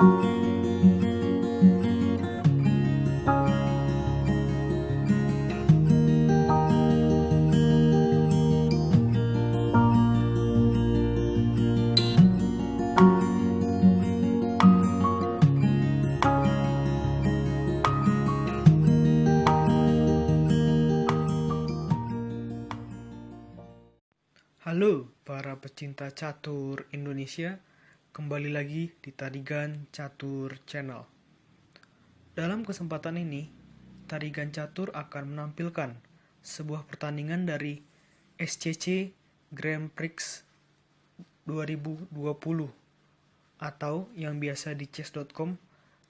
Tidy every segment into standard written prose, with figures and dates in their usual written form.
Halo para pecinta catur Indonesia, kembali lagi di Tarigan Catur Channel. Dalam kesempatan ini, Tarigan Catur akan menampilkan sebuah pertandingan dari SCC Grand Prix 2020 atau yang biasa di chess.com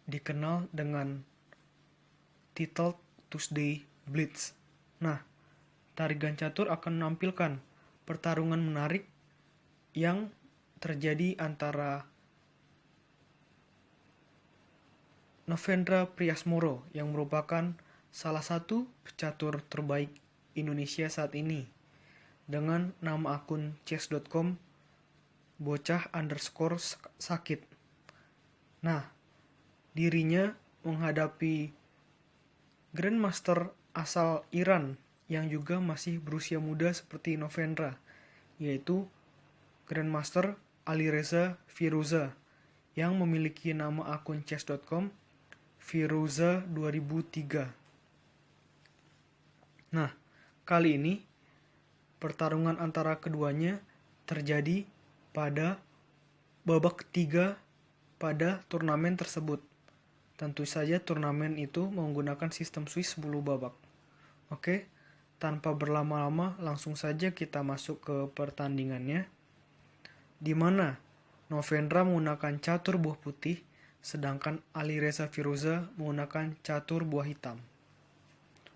dikenal dengan title Tuesday Blitz. Nah, Tarigan Catur akan menampilkan pertarungan menarik yang terjadi antara Novendra Priasmoro yang merupakan salah satu pecatur terbaik Indonesia saat ini dengan nama akun chess.com bocah_sakit. Nah, dirinya menghadapi Grandmaster asal Iran yang juga masih berusia muda seperti Novendra, yaitu Grandmaster Alireza Firouzja yang memiliki nama akun chess.com Firouzja 2003. Nah, kali ini pertarungan antara keduanya terjadi pada babak ketiga pada turnamen tersebut. Tentu saja turnamen itu menggunakan sistem Swiss 10 babak. Oke. Tanpa berlama-lama, langsung saja kita masuk ke pertandingannya, di mana Novendra menggunakan catur buah putih, sedangkan Alireza Firouzja menggunakan catur buah hitam.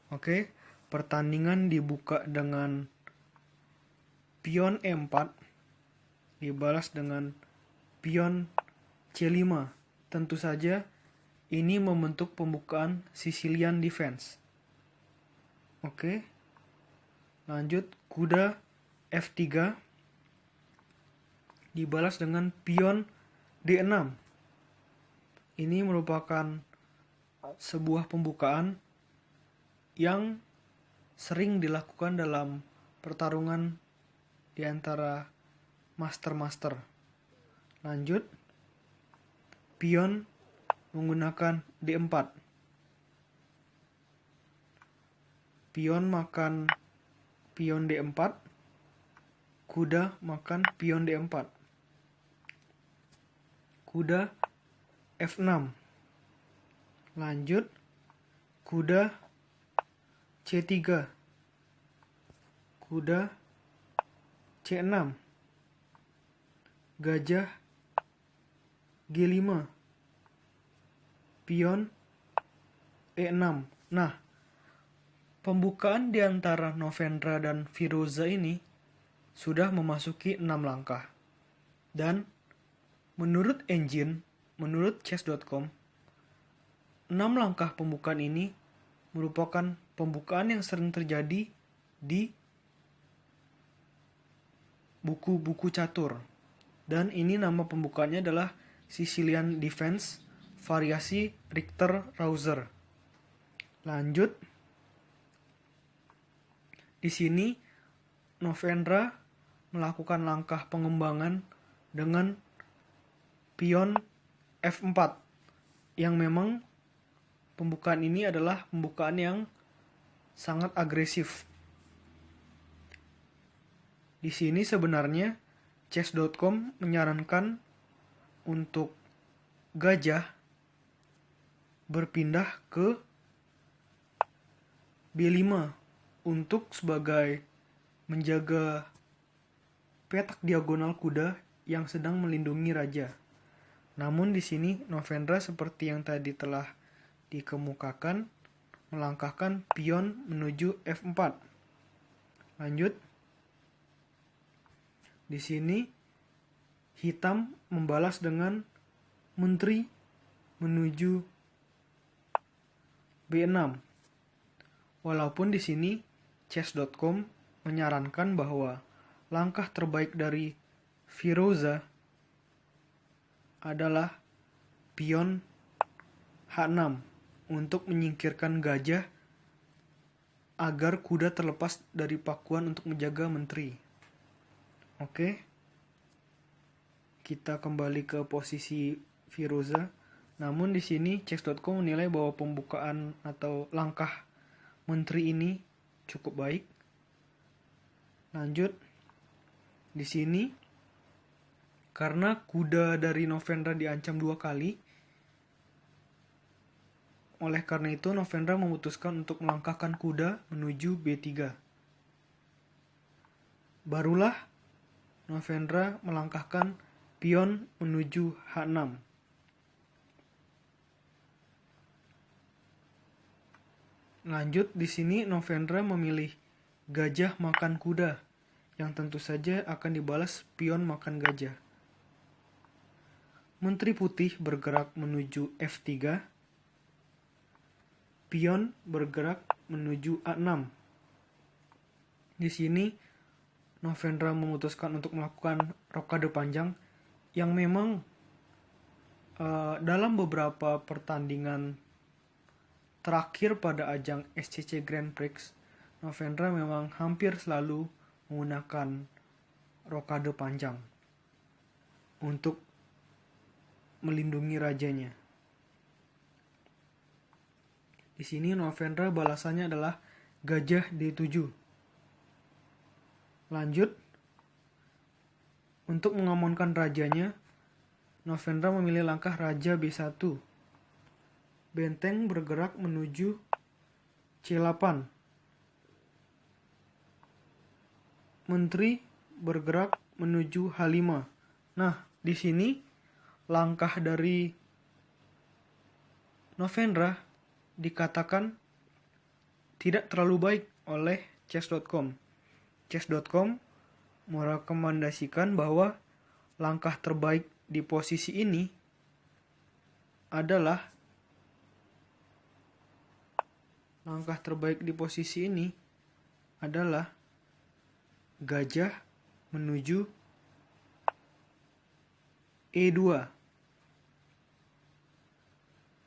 Oke, pertandingan dibuka dengan pion E4, dibalas dengan pion C5. Tentu saja, ini membentuk pembukaan Sicilian defense. Oke. Lanjut, kuda F3 dibalas dengan pion D6. Ini merupakan sebuah pembukaan yang sering dilakukan dalam pertarungan di antara master-master. Lanjut, pion menggunakan D4. Pion makan pion D4, kuda makan pion D4. Kuda F6. Lanjut, kuda C3. Kuda C6. Gajah G5. Pion E6. Nah, pembukaan di antara Novendra dan Firouzja ini sudah memasuki 6 langkah. Dan menurut chess.com, 6 langkah pembukaan ini merupakan pembukaan yang sering terjadi di buku-buku catur. Dan ini nama pembukaannya adalah Sicilian Defense variasi Richter-Rauzer. Lanjut, di sini Novendra melakukan langkah pengembangan dengan pion F4 yang memang pembukaan ini adalah pembukaan yang sangat agresif. Di sini sebenarnya chess.com menyarankan untuk gajah berpindah ke B5 untuk sebagai menjaga petak diagonal kuda yang sedang melindungi raja. Namun di sini Novendra seperti yang tadi telah dikemukakan melangkahkan pion menuju F4. Lanjut. Di sini hitam membalas dengan menteri menuju B6. Walaupun di sini chess.com menyarankan bahwa langkah terbaik dari Firouzja adalah pion H6 untuk menyingkirkan gajah agar kuda terlepas dari pakuan untuk menjaga menteri. Oke. Kita kembali ke posisi Firoza. Namun di sini chess.com menilai bahwa pembukaan atau langkah menteri ini cukup baik. Lanjut. Di sini karena kuda dari Novendra diancam 2 kali, oleh karena itu Novendra memutuskan untuk melangkahkan kuda menuju B3. Barulah Novendra melangkahkan pion menuju H6. Lanjut, di sini Novendra memilih gajah makan kuda, yang tentu saja akan dibalas pion makan gajah. Menteri putih bergerak menuju F3. Pion bergerak menuju A6. Di sini Novendra memutuskan untuk melakukan rokade panjang yang memang dalam beberapa pertandingan terakhir pada ajang SCC Grand Prix, Novendra memang hampir selalu menggunakan rokade panjang untuk melindungi rajanya. Di sini Novendra balasannya adalah gajah D7. Lanjut, untuk mengamankan rajanya, Novendra memilih langkah Raja B1. Benteng bergerak menuju C8. Menteri bergerak menuju H5. Nah, di sini langkah dari Novendra dikatakan tidak terlalu baik oleh chess.com. Chess.com merekomendasikan bahwa langkah terbaik di posisi ini adalah gajah menuju E2.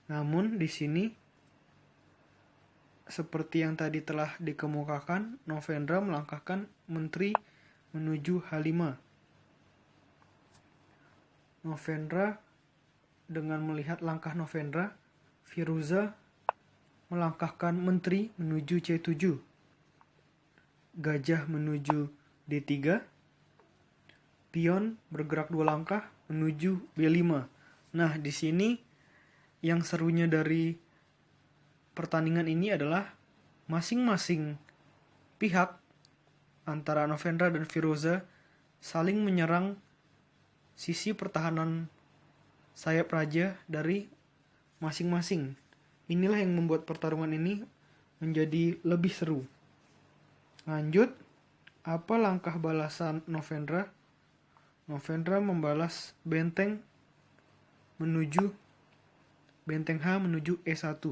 Namun di sini seperti yang tadi telah dikemukakan, Novendra melangkahkan menteri menuju H5. Dengan melihat langkah Novendra, Firoza melangkahkan menteri menuju C7. Gajah menuju D3. Pion bergerak 2 langkah menuju B5. Nah, di sini yang serunya dari pertandingan ini adalah masing-masing pihak antara Novendra dan Firoza saling menyerang sisi pertahanan sayap raja dari masing-masing. Inilah yang membuat pertarungan ini menjadi lebih seru. Lanjut, apa langkah balasan Novendra? Novendra membalas benteng H menuju E1.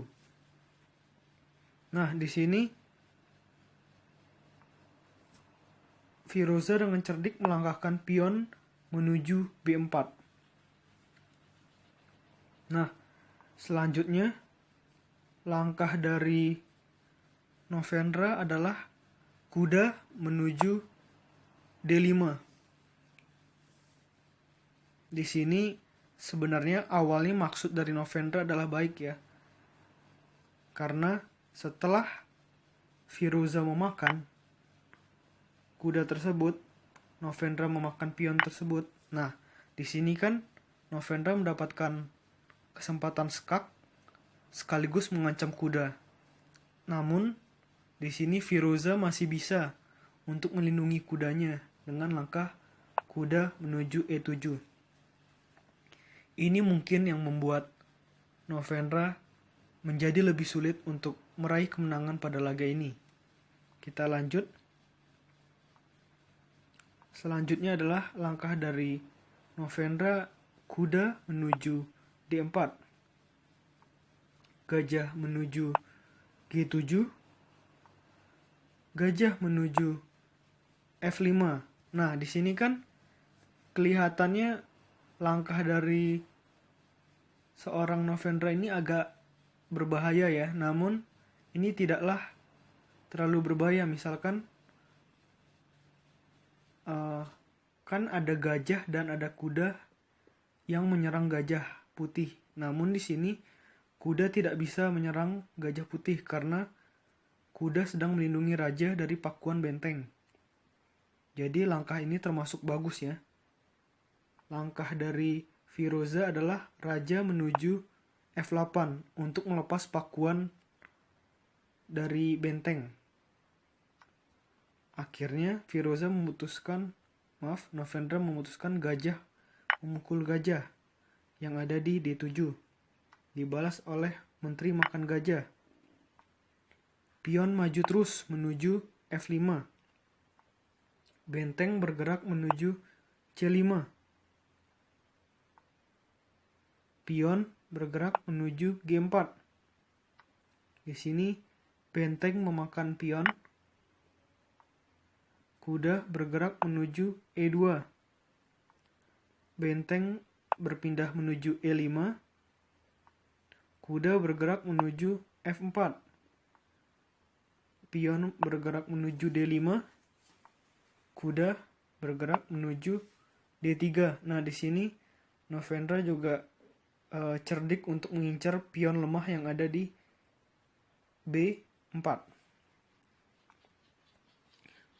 Nah, di sini Firoza dengan cerdik melangkahkan pion menuju B4. Nah, selanjutnya langkah dari Novendra adalah kuda menuju D5. Di sini sebenarnya awalnya maksud dari Novendra adalah baik ya. Karena setelah Firoza memakan kuda tersebut, Novendra memakan pion tersebut. Nah, di sini kan Novendra mendapatkan kesempatan skak sekaligus mengancam kuda. Namun, di sini Firoza masih bisa untuk melindungi kudanya dengan langkah kuda menuju E7. Ini mungkin yang membuat Novendra menjadi lebih sulit untuk meraih kemenangan pada laga ini. Kita lanjut. Selanjutnya adalah langkah dari Novendra, kuda menuju D4. Gajah menuju G7. Gajah menuju F5. Nah, di sini kan kelihatannya langkah dari seorang Novendra ini agak berbahaya ya, namun ini tidaklah terlalu berbahaya. Misalkan kan ada gajah dan ada kuda yang menyerang gajah putih. Namun di sini kuda tidak bisa menyerang gajah putih karena kuda sedang melindungi raja dari pakuan benteng. Jadi langkah ini termasuk bagus ya. Langkah dari Firoza adalah raja menuju F8 untuk melepas pakuan dari benteng. Akhirnya Novendra memutuskan gajah memukul gajah yang ada di D7. Dibalas oleh menteri makan gajah. Pion maju terus menuju F5. Benteng bergerak menuju C5. Pion bergerak menuju G4. Di sini benteng memakan pion. Kuda bergerak menuju E2. Benteng berpindah menuju E5. Kuda bergerak menuju F4. Pion bergerak menuju D5. Kuda bergerak menuju D3. Nah, di sini Novendra juga cerdik untuk mengincar pion lemah yang ada di B4.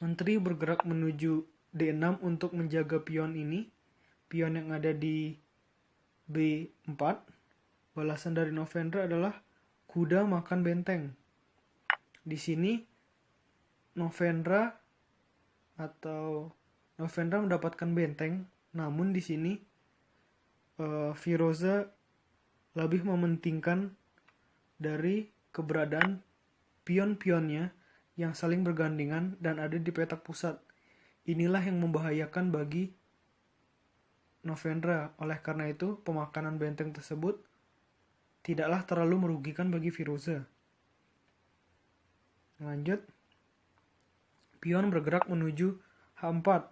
Menteri bergerak menuju D6 untuk menjaga pion ini. Pion yang ada di B4. Balasan dari Novendra adalah kuda makan benteng. Di sini Novendra mendapatkan benteng, namun di sini Firoza lebih mementingkan dari keberadaan pion-pionnya yang saling bergandengan dan ada di petak pusat. Inilah yang membahayakan bagi Novendra. Oleh karena itu, pemakanan benteng tersebut tidaklah terlalu merugikan bagi Firoza. Lanjut, pion bergerak menuju H4.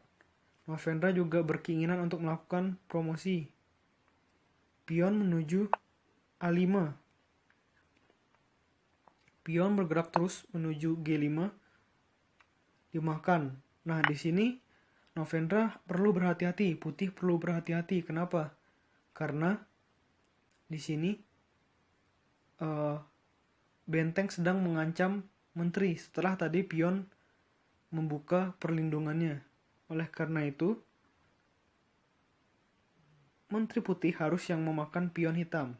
Novendra juga berkeinginan untuk melakukan promosi. Pion menuju A5. Pion bergerak terus menuju G5. Dimakan. Nah, di sini Novendra perlu berhati-hati. Putih perlu berhati-hati. Kenapa? Karena di sini benteng sedang mengancam menteri setelah tadi pion membuka perlindungannya. Oleh karena itu, menteri putih harus yang memakan pion hitam.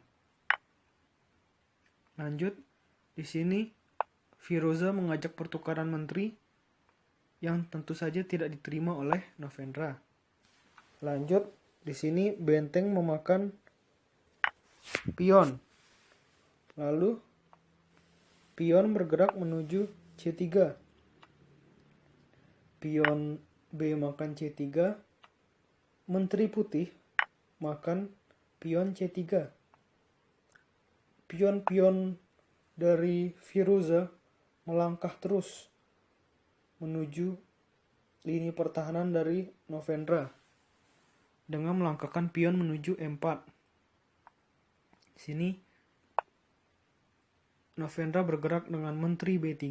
Lanjut, di sini Firoza mengajak pertukaran menteri yang tentu saja tidak diterima oleh Novendra. Lanjut, di sini benteng memakan pion. Lalu pion bergerak menuju C3. Pion B makan C3. Menteri putih makan pion C3. Pion-pion dari Firoza melangkah terus menuju lini pertahanan dari Novendra dengan melangkahkan pion menuju E4. Di sini Novendra bergerak dengan menteri B3.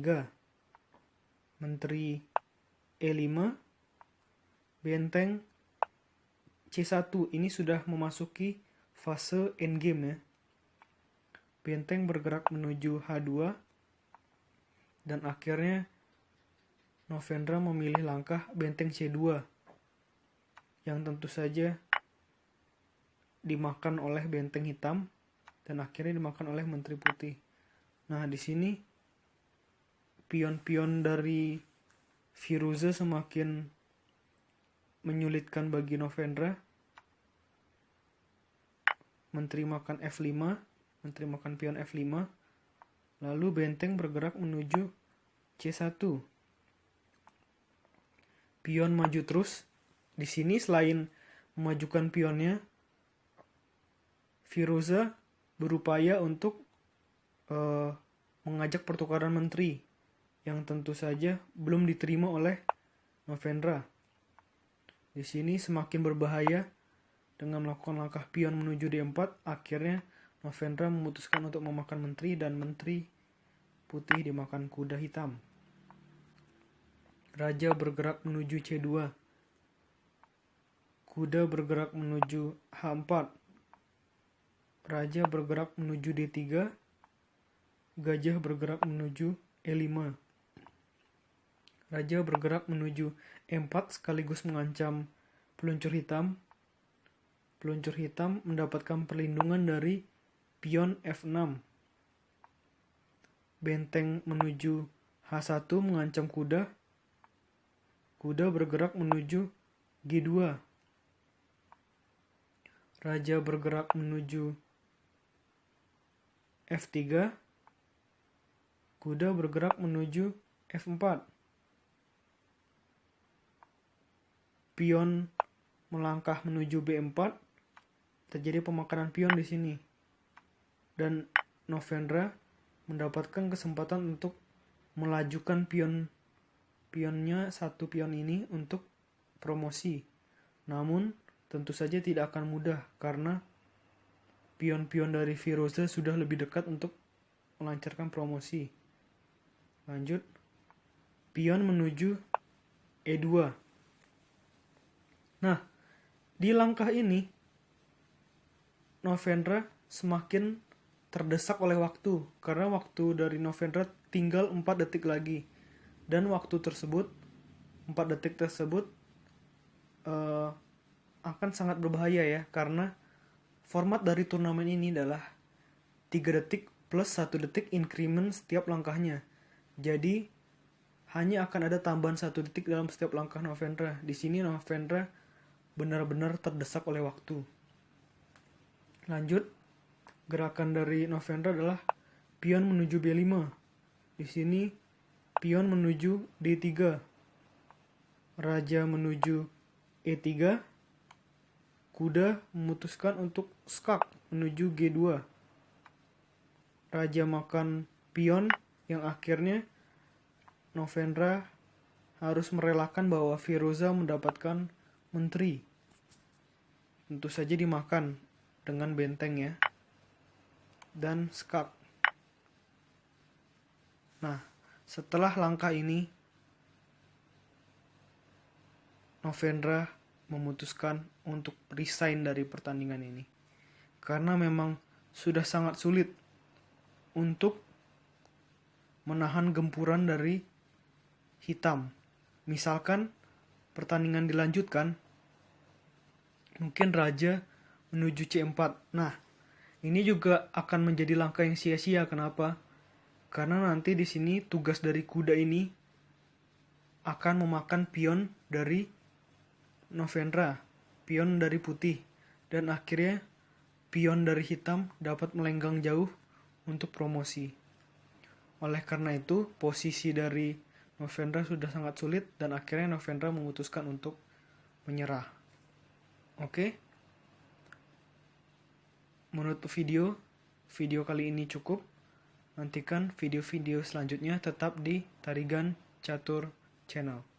Menteri E5. Benteng C1 ini sudah memasuki fase endgame ya. Benteng bergerak menuju H2 dan akhirnya Novendra memilih langkah benteng C2 yang tentu saja dimakan oleh benteng hitam dan akhirnya dimakan oleh menteri putih. Nah, di sini pion-pion dari Firoza semakin menyulitkan bagi Novendra. Menteri makan F5, menteri makan pion F5. Lalu benteng bergerak menuju C1. Pion maju terus. Di sini selain memajukan pionnya, Firoza berupaya untuk mengajak pertukaran menteri yang tentu saja belum diterima oleh Novendra. Di sini semakin berbahaya dengan melakukan langkah pion menuju D4, akhirnya Novendra memutuskan untuk memakan menteri dan menteri putih dimakan kuda hitam. Raja bergerak menuju C2. Kuda bergerak menuju H4. Raja bergerak menuju D3. Gajah bergerak menuju E5. Raja bergerak menuju E4 sekaligus mengancam peluncur hitam. Peluncur hitam mendapatkan perlindungan dari pion F6. Benteng menuju H1 mengancam kuda. Kuda bergerak menuju G2. Raja bergerak menuju F3. Kuda bergerak menuju F4. Pion melangkah menuju B4. Terjadi pemakanan pion di sini. Dan Novendra mendapatkan kesempatan untuk melajukan pionnya satu pion ini untuk promosi. Namun tentu saja tidak akan mudah karena pion-pion dari Firoza sudah lebih dekat untuk melancarkan promosi. Lanjut, pion menuju E2. Nah, di langkah ini Novendra semakin terdesak oleh waktu karena waktu dari Novendra tinggal 4 detik lagi. Dan waktu tersebut, 4 detik tersebut akan sangat berbahaya ya, karena format dari turnamen ini adalah 3 detik plus 1 detik increment setiap langkahnya. Jadi hanya akan ada tambahan 1 detik dalam setiap langkah Novendra. Di sini Novendra benar-benar terdesak oleh waktu. Lanjut, gerakan dari Novendra adalah pion menuju B5. Di sini pion menuju D3. Raja menuju E3. Kuda memutuskan untuk skak menuju G2. Raja makan pion yang akhirnya Novendra harus merelakan bahwa Firoza mendapatkan menteri. Tentu saja dimakan dengan benteng ya. Dan skak. Nah, setelah langkah ini Novendra memutuskan untuk resign dari pertandingan ini. Karena memang sudah sangat sulit untuk menahan gempuran dari hitam. Misalkan pertandingan dilanjutkan, mungkin Raja menuju C4. Nah, ini juga akan menjadi langkah yang sia-sia. Kenapa? Karena nanti di sini tugas dari kuda ini akan memakan pion dari Novendra, pion dari putih, dan akhirnya pion dari hitam dapat melenggang jauh untuk promosi. Oleh karena itu, posisi dari Novendra sudah sangat sulit dan akhirnya Novendra memutuskan untuk menyerah. Oke. Menurut video kali ini cukup. Nantikan video-video selanjutnya tetap di Tarigan Catur Channel.